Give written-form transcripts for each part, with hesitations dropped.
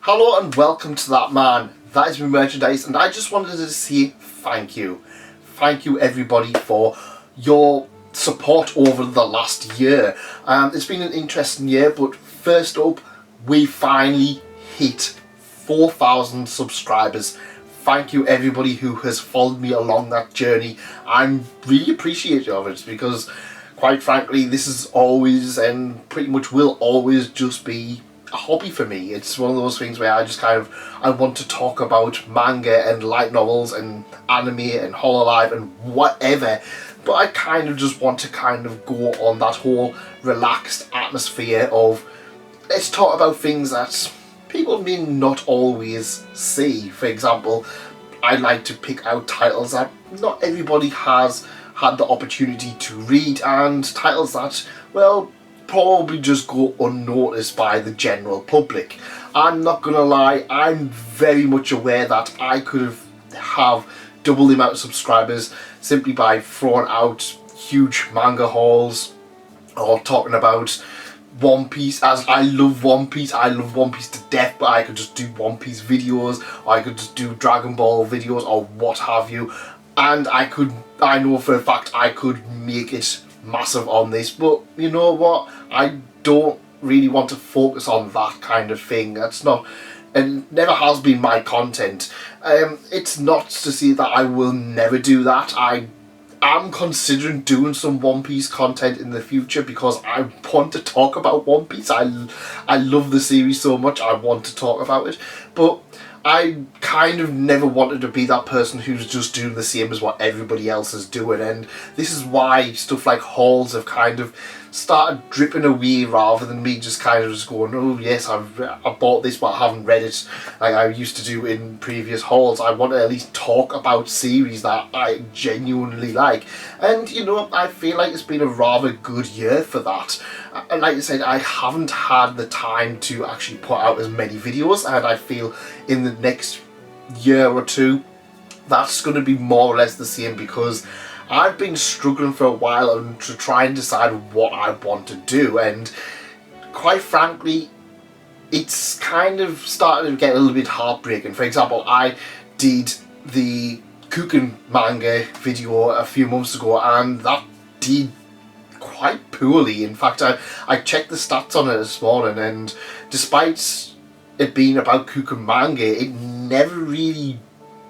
Hello and welcome to That Man. That is my merchandise, and I just wanted to say thank you. Thank you everybody for your support over the last year. It's been an interesting year, but first up, we finally hit 4,000 subscribers. Thank you everybody who has followed me along that journey. I'm really appreciative of it because, quite frankly, this is always and pretty much will always just be a hobby for me. It's one of those things where I want to talk about manga and light novels and anime and Hololive and whatever, but I kind of just want to go on that whole relaxed atmosphere of let's talk about things that people may not always see. For example, I like to pick out titles that not everybody has had the opportunity to read, and titles that, well, probably just go unnoticed by the general public. I'm not gonna lie, I'm very much aware that I could have double the amount of subscribers simply by throwing out huge manga hauls or talking about One Piece, as I love One Piece to death, but I could just do One Piece videos, or I could just do Dragon Ball videos or what have you, and I know for a fact I could make it massive on this, but you know what, I don't really want to focus on that kind of thing. That's not, and never has been my content. It's not to say that I will never do that. I am considering doing some One Piece content in the future because I want to talk about One Piece. I love the series so much, I want to talk about it, but I kind of never wanted to be that person who's just doing the same as what everybody else is doing, and this is why stuff like hauls have kind of started dripping away rather than me just going, oh yes, I bought this but I haven't read it like I used to do in previous hauls. I want to at least talk about series that I genuinely like, and you know, I feel like it's been a rather good year for that. And like I said, I haven't had the time to actually put out as many videos, and I feel in the next year or two that's going to be more or less the same, because I've been struggling for a while to try and decide what I want to do, and quite frankly it's kind of starting to get a little bit heartbreaking. For example, I did the Kuken manga video a few months ago and that did quite poorly. In fact, I checked the stats on it this morning, and despite it being about Kuken manga, it never really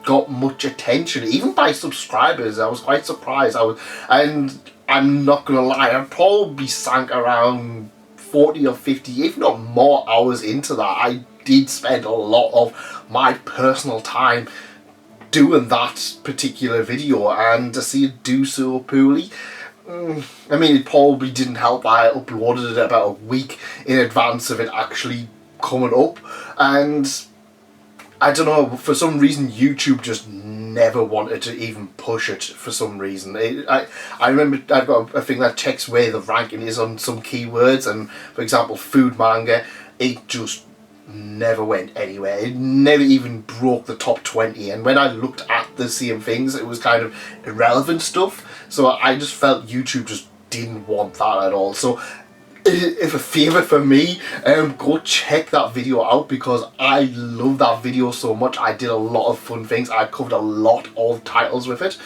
got much attention, even by subscribers. I was quite surprised. And I'm not gonna lie, I probably sank around 40 or 50, if not more, hours into that. I did spend a lot of my personal time doing that particular video, and to see it do so poorly, I mean, it probably didn't help that I uploaded it about a week in advance of it actually coming up, and I don't know, for some reason YouTube just never wanted to even push it for some reason. I remember I've got a thing that checks where the ranking is on some keywords, and for example food manga, it just never went anywhere. It never even broke the top 20, and when I looked at the same things it was kind of irrelevant stuff, so I just felt YouTube just didn't want that at all. So if a favour for me, go check that video out because I love that video so much. I did a lot of fun things, I covered a lot of titles with it,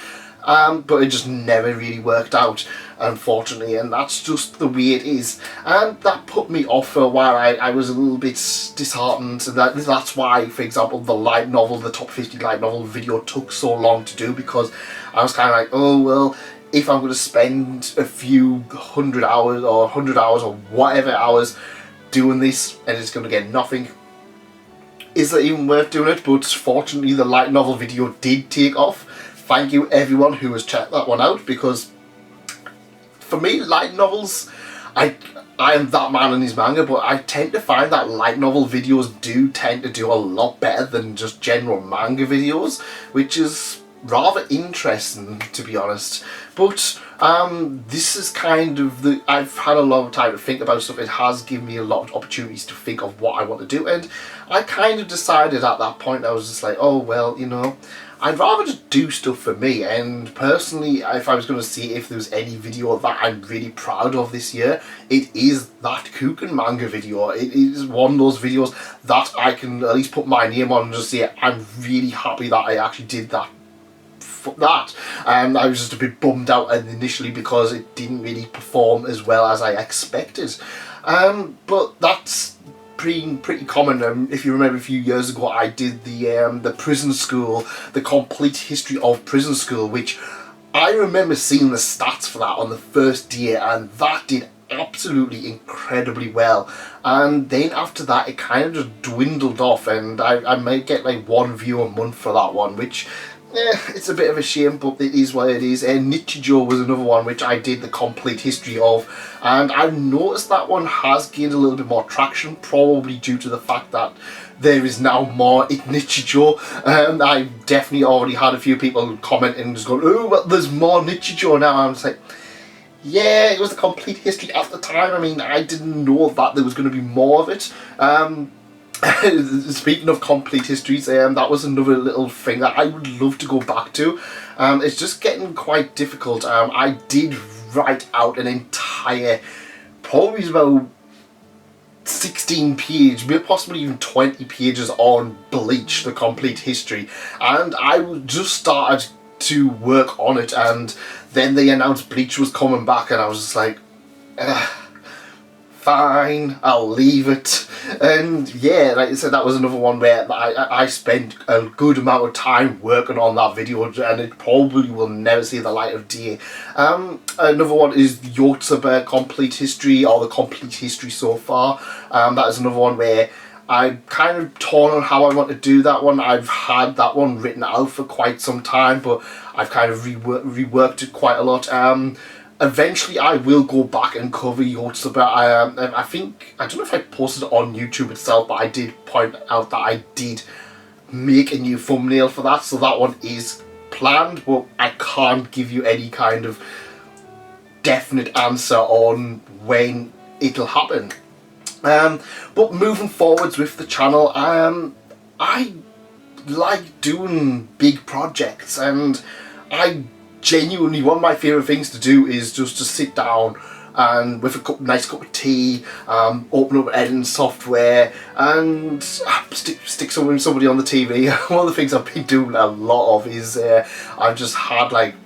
but it just never really worked out, unfortunately, and that's just the way it is, and that put me off for a while. I was a little bit disheartened, and that's why, for example, the top 50 light novel video took so long to do, because I was kind of like, oh well, if I'm going to spend a few 100 hours or 100 hours or whatever hours doing this and it's going to get nothing, is it even worth doing it? But fortunately the light novel video did take off. Thank you everyone who has checked that one out, because for me, light novels, I am that man and his manga, but I tend to find that light novel videos do tend to do a lot better than just general manga videos, which is rather interesting, to be honest. But this is kind of I've had a lot of time to think about stuff. It has given me a lot of opportunities to think of what I want to do, and I kind of decided at that point, I was just like, oh well, you know, I'd rather just do stuff for me. And personally, if I was going to see if there was any video that I'm really proud of this year, it is that Kuken manga video. It is one of those videos that I can at least put my name on and just say I'm really happy that I actually did that. I was just a bit bummed out initially because it didn't really perform as well as I expected. But that's pretty common. If you remember a few years ago, I did the prison school, the complete history of prison school, which I remember seeing the stats for that on the first day, and that did absolutely incredibly well. And then after that, it kind of just dwindled off, and I might get like one view a month for that one, which it's a bit of a shame, but it is what it is. Nichijou was another one which I did the complete history of, and I've noticed that one has gained a little bit more traction, probably due to the fact that there is now more in Nichijou. I definitely already had a few people comment and just going, oh, well, there's more Nichijou now. I'm just like, yeah, it was the complete history at the time. I mean, I didn't know that there was going to be more of it. Speaking of complete histories, that was another little thing that I would love to go back to. It's just getting quite difficult. I did write out an entire, probably about 16 pages, maybe possibly even 20 pages on Bleach, the complete history, and I just started to work on it, and then they announced Bleach was coming back, and I was just like, fine, I'll leave it. And yeah, like I said, that was another one where I spent a good amount of time working on that video, and it probably will never see the light of day. Another one is Yotsuba Complete History, or the Complete History so far. That is another one where I'm kind of torn on how I want to do that one. I've had that one written out for quite some time, but I've kind of reworked it quite a lot. Eventually I will go back and cover Yotsuba. I think, I don't know if I posted it on YouTube itself, but I did point out that I did make a new thumbnail for that, so that one is planned, but I can't give you any kind of definite answer on when it'll happen. But moving forwards with the channel, I like doing big projects, and I genuinely, one of my favourite things to do is just to sit down and with a nice cup of tea, open up editing software and stick somebody on the TV. One of the things I've been doing a lot of is I've just had like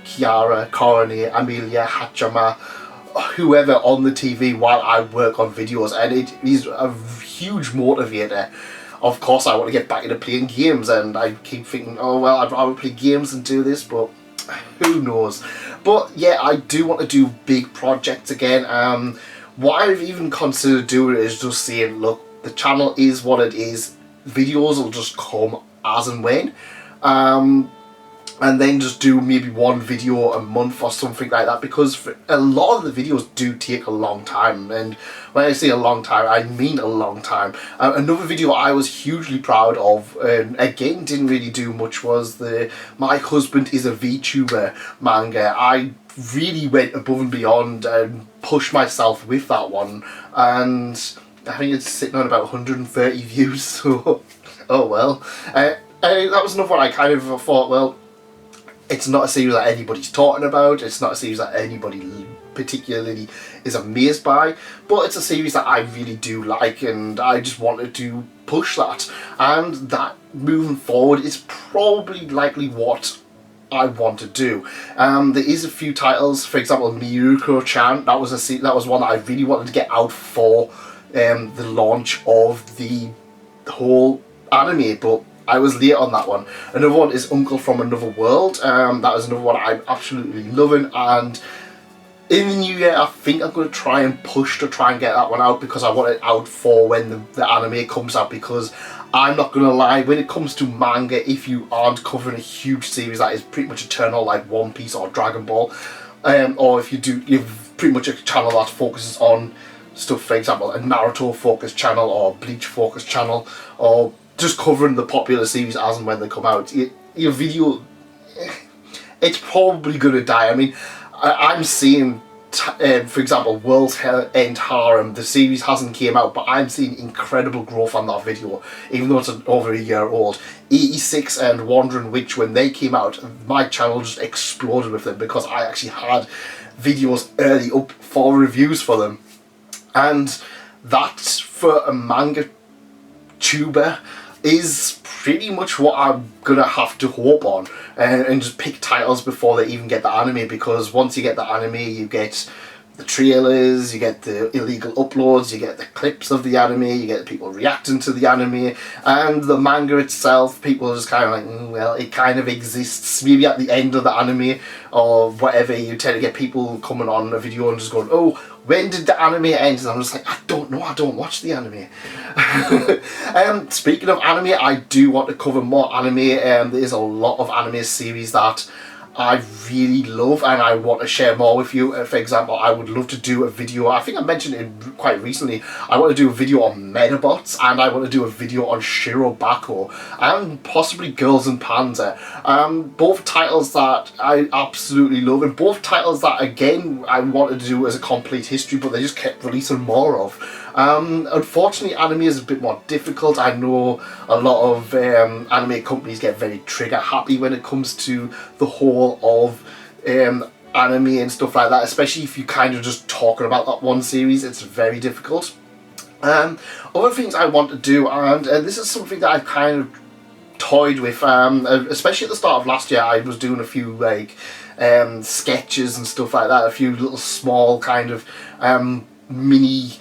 Kiara, Korone, Amelia, Hachama, whoever on the TV while I work on videos, and it is a huge motivator. Of course I want to get back into playing games, and I keep thinking, oh well, I'd rather play games than do this, but who knows. But yeah, I do want to do big projects again. What I've even considered doing is just saying, look, the channel is what it is, videos will just come as and when, and then just do maybe one video a month or something like that, because a lot of the videos do take a long time, and when I say a long time, I mean a long time. Another video I was hugely proud of, and again didn't really do much, was the My Husband is a VTuber manga. I really went above and beyond and pushed myself with that one, and I think it's sitting on about 130 views, so oh well. That was another one I kind of thought, well, it's not a series that anybody's talking about, it's not a series that anybody particularly is amazed by, but it's a series that I really do like, and I just wanted to push that, and that moving forward is probably likely what I want to do. There is a few titles, for example Miyuko-chan, that was one that I really wanted to get out for the launch of the whole anime, but I was late on that one. Another one is Uncle from Another World. That is another one I'm absolutely loving, and in the new year I think I'm going to try and push to try and get that one out, because I want it out for when the anime comes out, because I'm not going to lie, when it comes to manga, if you aren't covering a huge series that is pretty much eternal like One Piece or Dragon Ball, or if you've pretty much a channel that focuses on stuff, for example a Naruto focused channel or Bleach focused channel, or just covering the popular series as and when they come out, your video, it's probably going to die. I mean, I'm seeing for example, World's End Harem, the series hasn't came out, but I'm seeing incredible growth on that video, even though it's over a year old. 86 and Wandering Witch, when they came out, my channel just exploded with them because I actually had videos early up for reviews for them. And that, for a manga tuber, is pretty much what I'm gonna have to hope on, and just pick titles before they even get the anime, because once you get the anime, you get the trailers, you get the illegal uploads, you get the clips of the anime, you get people reacting to the anime, and the manga itself, people are just kind of like, well, it kind of exists. Maybe at the end of the anime or whatever, you tend to get people coming on a video and just going, oh, when did the anime end? And I'm just like, I don't know, I don't watch the anime. Speaking of anime, I do want to cover more anime. There's a lot of anime series that I really love and I want to share more with you. For example, I would love to do a video, I think I mentioned it quite recently, I want to do a video on Medabots, and I want to do a video on Shirobako, and possibly Girls and Panzer. Both titles that I absolutely love, and both titles that, again, I wanted to do as a complete history, but they just kept releasing more of. Unfortunately, anime is a bit more difficult. I know a lot of anime companies get very trigger happy when it comes to the whole of anime and stuff like that, especially if you kind of just talking about that one series. It's very difficult. Other things I want to do, and this is something that I've kind of toyed with, especially at the start of last year. I was doing a few like sketches and stuff like that, a few little small kind of mini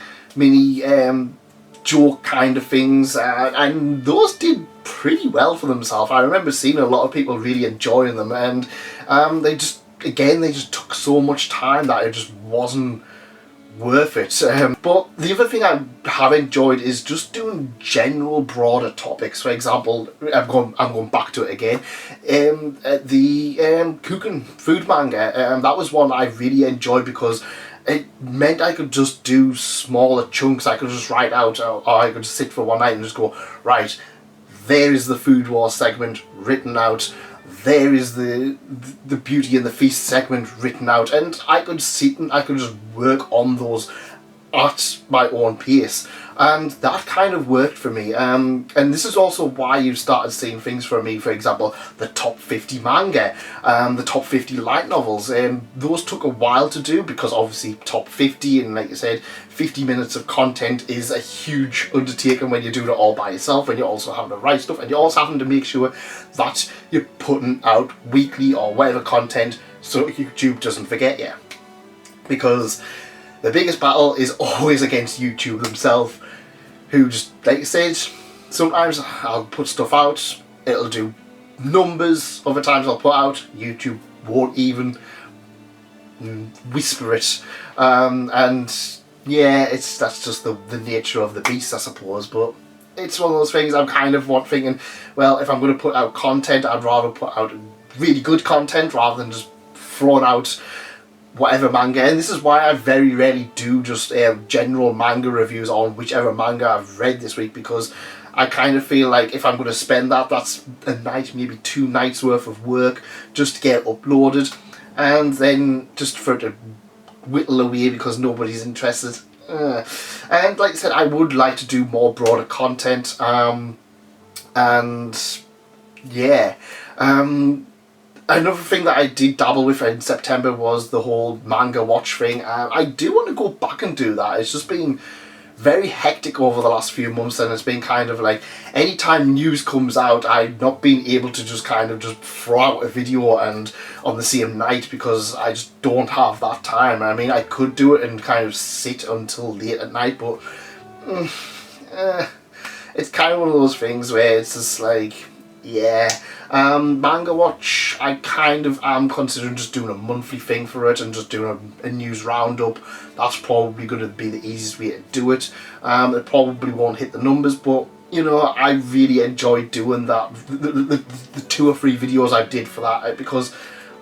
joke kind of things, and those did pretty well for themselves. I remember seeing a lot of people really enjoying them, and they just took so much time that it just wasn't worth it. But the other thing I have enjoyed is just doing general broader topics. For example, I'm going back to it again. The Kuken food manga, that was one I really enjoyed because it meant I could just do smaller chunks. I could just write out, or I could sit for one night and just go, right, there is the Food Wars segment written out, there is the Beauty and the Feast segment written out, and I could sit and I could just work on those at my own pace, and that kind of worked for me. And this is also why you've started seeing things from me. For example, the top 50 manga, the top 50 light novels. Those took a while to do because obviously top 50, and like I said, 50 minutes of content is a huge undertaking when you're doing it all by yourself, and you're also having to write stuff, and you're also having to make sure that you're putting out weekly or whatever content so YouTube doesn't forget you. Because the biggest battle is always against YouTube themselves, who just, like I said, sometimes I'll put stuff out, it'll do numbers, other times I'll put out, YouTube won't even whisper it. And yeah, that's just the nature of the beast, I suppose. But it's one of those things I'm kind of thinking, well, if I'm going to put out content, I'd rather put out really good content rather than just throwing out whatever manga. And this is why I very rarely do just general manga reviews on whichever manga I've read this week, because I kind of feel like if I'm going to spend that's a night, maybe 2 nights worth of work just to get uploaded, and then just for it to whittle away because nobody's interested. And like I said, I would like to do more broader content, and yeah. Another thing that I did dabble with in September was the whole manga watch thing. I do want to go back and do that. It's just been very hectic over the last few months, and it's been kind of like anytime news comes out, I've not been able to just kind of just throw out a video and on the same night, because I just don't have that time. I mean, I could do it and kind of sit until late at night, but it's kind of one of those things where it's just like, yeah. Manga watch, I kind of am considering just doing a monthly thing for it and just doing a news roundup. That's probably going to be the easiest way to do it. It probably won't hit the numbers, but you know, I really enjoyed doing that. The 2 or 3 videos I did for that, because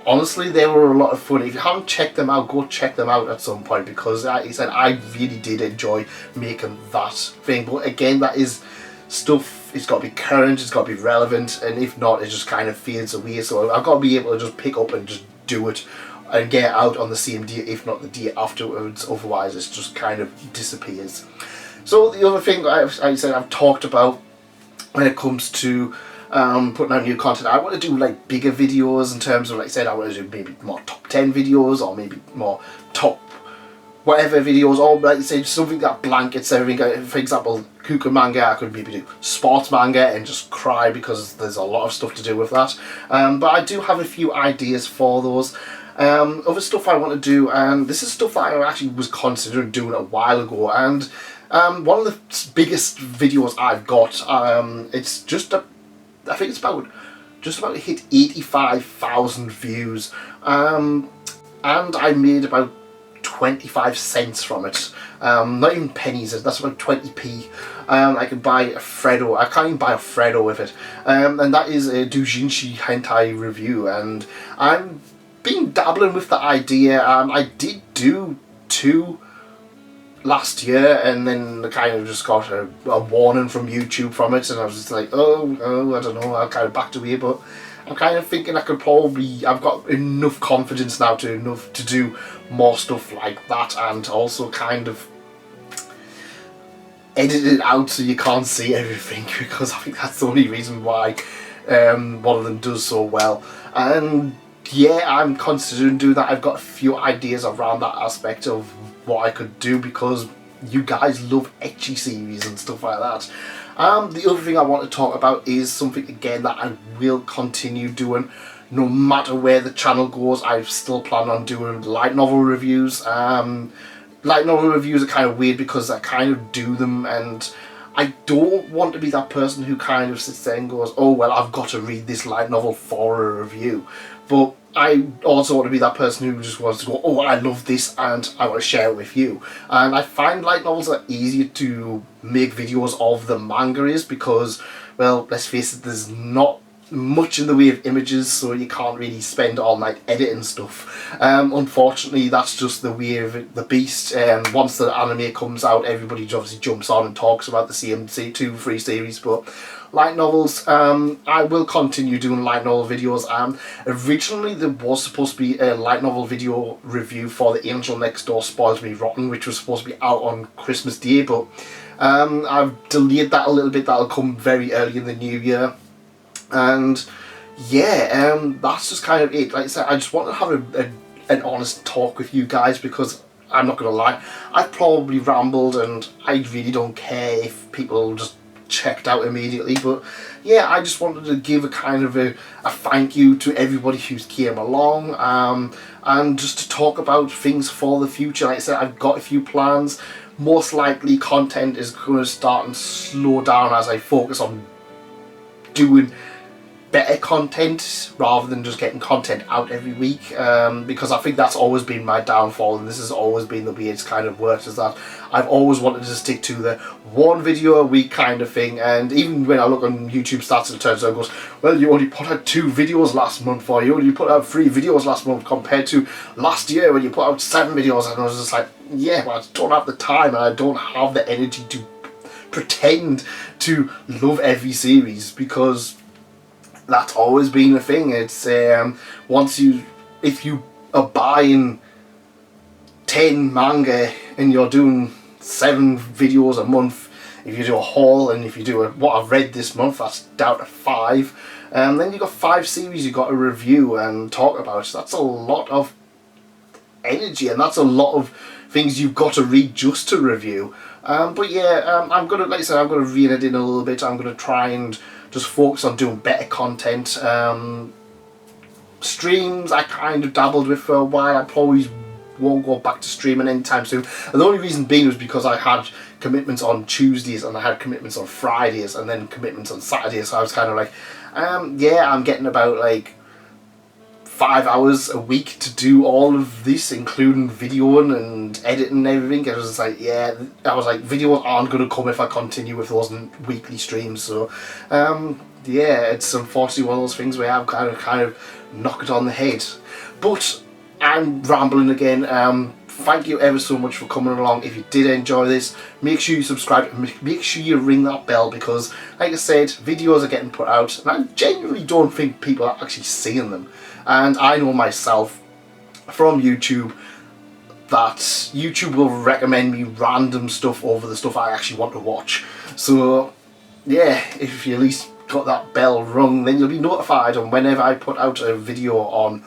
honestly they were a lot of fun. If you haven't checked them out, go check them out at some point, because like I said, I really did enjoy making that thing. But again, that is stuff, it's got to be current, it's got to be relevant, and if not, it just kind of fades away. So I've got to be able to just pick up and just do it and get it out on the same day, if not the day afterwards. Otherwise it just kind of disappears. So the other thing I said I've talked about when it comes to putting out new content, I want to do like bigger videos in terms of, like I said, I want to do maybe more top 10 videos, or maybe more top whatever videos, or like I said, something that blankets everything. For example, Kuku manga, I could maybe do sports manga and just cry because there's a lot of stuff to do with that. But I do have a few ideas for those. Other stuff I want to do, and this is stuff that I actually was considering doing a while ago, and one of the biggest videos I've got, it's just I think it's just about to hit 85,000 views, and I made about 25 cents from it. Not even pennies, that's about 20p. I can buy a Freddo. I can't even buy a Freddo with it. And that is a doujinshi hentai review, and I'm been dabbling with the idea. I did do 2 last year, and then I kind of just got a warning from YouTube from it, and I was just like, oh, I don't know, I'll kind of back away. But I'm kind of thinking I've got enough confidence now to do more stuff like that, and also kind of edit it out so you can't see everything, because I think that's the only reason why one of them does so well. And yeah, I'm considering doing that. I've got a few ideas around that aspect of what I could do, because you guys love ecchi series and stuff like that. The other thing I want to talk about is something again that I will continue doing no matter where the channel goes. I still plan on doing light novel reviews. Light novel reviews are kind of weird because I kind of do them, and I don't want to be that person who kind of sits there and goes, oh well, I've got to read this light novel for a review. But I also want to be that person who just wants to go, oh, I love this and I want to share it with you. And I find light novels are easier to make videos of than manga is, because, well, let's face it, there's not much in the way of images, so you can't really spend all night editing stuff. Unfortunately, that's just the way of the beast. Once the anime comes out, everybody obviously jumps on and talks about the CMC2 free series, but light novels, I will continue doing light novel videos. Originally there was supposed to be a light novel video review for The Angel Next Door Spoils Me Rotten, which was supposed to be out on Christmas Day, but I've delayed that a little bit. That'll come very early in the new year. And yeah, that's just kind of it. Like I said, I just want to have an honest talk with you guys, because I'm not going to lie, I've probably rambled and I really don't care if people just checked out immediately. But yeah, I just wanted to give a kind of a thank you to everybody who's came along, and just to talk about things for the future. Like I said, I've got a few plans. Most likely content is going to start and slow down as I focus on doing better content rather than just getting content out every week, because I think that's always been my downfall, and this has always been the way it's kind of worked, is that I've always wanted to stick to the 1 video a week kind of thing. And even when I look on YouTube stats, it turns out, it goes, well, you only put out 2 videos last month, or you only put out 3 videos last month, compared to last year when you put out 7 videos. And I was just like, yeah, well, I don't have the time and I don't have the energy to pretend to love every series, because that's always been a thing. It's if you are buying 10 manga and you're doing 7 videos a month, if you do a haul, and if you do what I've read this month, that's down to 5, and then you've got 5 series you've got to review and talk about. So that's a lot of energy, and that's a lot of things you've got to read just to review. But yeah, I'm gonna, like I said, I'm gonna reel it in a little bit. I'm gonna try and just focus on doing better content. Streams I kind of dabbled with for a while. I probably won't go back to streaming anytime soon. And the only reason being was because I had commitments on Tuesdays, and I had commitments on Fridays, and then commitments on Saturdays. So I was kind of like, yeah, I'm getting about like 5 hours a week to do all of this, including videoing and editing and everything. I was just like, yeah, I was like, videos aren't going to come if I continue with those weekly streams. So yeah, it's unfortunately one of those things where I've kind of knocked it on the head. But I'm rambling again. Thank you ever so much for coming along. If you did enjoy this, make sure you subscribe and make sure you ring that bell, because like I said, videos are getting put out and I genuinely don't think people are actually seeing them. And I know myself, from YouTube that YouTube will recommend me random stuff over the stuff I actually want to watch. So yeah, if you at least got that bell rung, then you'll be notified on whenever I put out a video on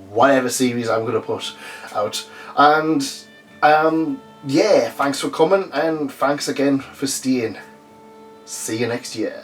whatever series I'm going to put out. And yeah, thanks for coming, and thanks again for staying. See you next year.